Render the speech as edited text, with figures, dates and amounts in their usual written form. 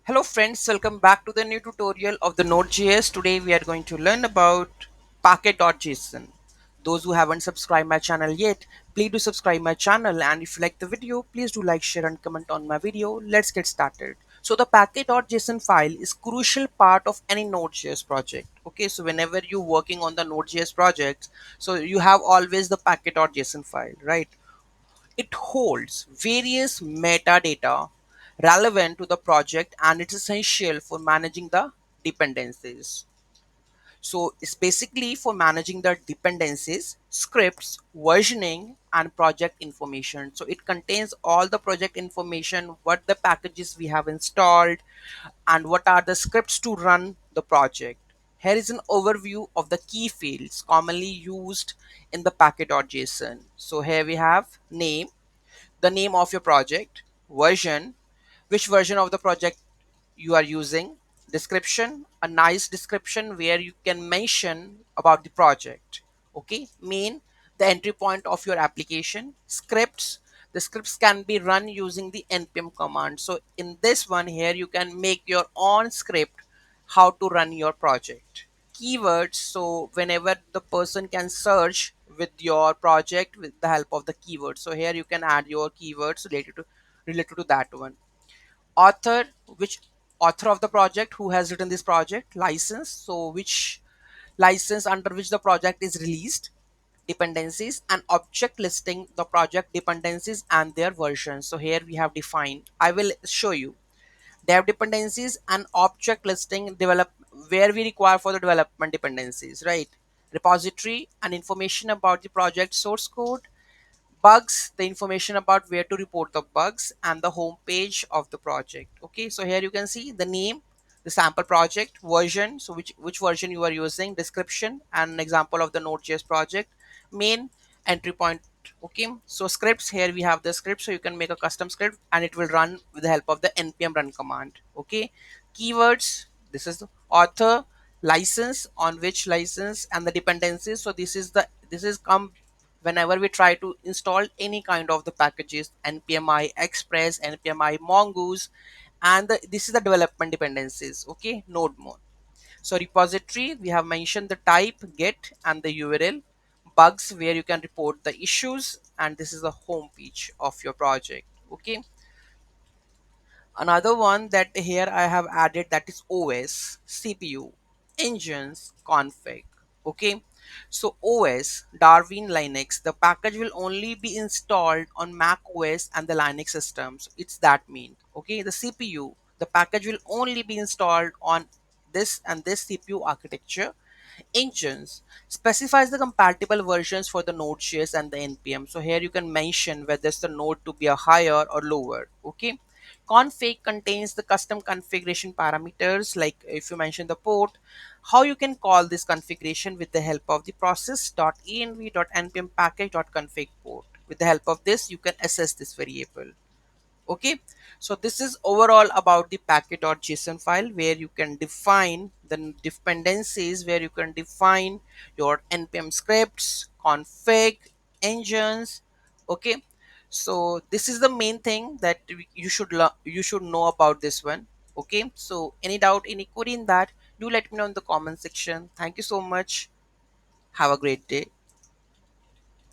Hello friends, welcome back to the new tutorial of the Node.js. Today we are going to learn about package.json. Those who haven't subscribed my channel yet, please do subscribe my channel, and if you like the video, please do like, share and comment on my video. Let's get started. So the package.json file is crucial part of any Node.js project. Okay, so whenever you're working on the Node.js project, so you have always the package.json file, right? It holds various metadata relevant to the project and it's essential for managing the dependencies. So it's basically for managing the dependencies, scripts, versioning, and project information. So it contains all the project information, what the packages we have installed, and what are the scripts to run the project. Here is an overview of the key fields commonly used in the package.json. So here we have name, the name of your project, version, which version of the project you are using, description, a nice description where you can mention about the project. Okay, main, the entry point of your application, scripts. The scripts can be run using the npm command. So in this one here, you can make your own script how to run your project. Keywords, so whenever the person can search with your project with the help of the keywords, so here you can add your keywords related to that one. Author, which author of the project, who has written this project. License, so which license under which the project is released. Dependencies and object listing the project dependencies and their versions. So here we have defined, I will show you dev dependencies and object listing develop where we require for the development dependencies, right? Repository and information about the project source code. Bugs, the information about where to report the bugs, and the home page of the project. Okay, so here you can see the name, the sample project, version, so which version you are using, description, and an example of the Node.js project, main, entry point. Okay, so scripts, here we have the script, so you can make a custom script and it will run with the help of the npm run command. Okay, keywords, this is the author, license, on which license, and the dependencies. So this is come whenever we try to install any kind of the packages, npmi express, npmi mongoose, and this is the development dependencies. Okay, node mode. So repository, we have mentioned the type, get, and the url. Bugs, where you can report the issues, and this is the home page of your project. Okay, another one that here I have added, that is OS, CPU, engines, config. Okay, so OS, Darwin Linux, the package will only be installed on Mac OS and the Linux systems. It's that mean. Okay, the CPU, the package will only be installed on this and this CPU architecture. Engines specifies the compatible versions for the Node.js and the npm. So here you can mention whether it's the node to be a higher or lower. Okay, config contains the custom configuration parameters, like if you mention the port, how you can call this configuration with the help of the process.env.npm package.config port. With the help of this, you can access this variable. Okay, so this is overall about the package.json file, where you can define the dependencies, where you can define your npm scripts, config, engines. Okay, so this is the main thing that you should you should know about this one. Okay, so any doubt, any query in that, do let me know in the comment section. Thank you so much. Have a great day.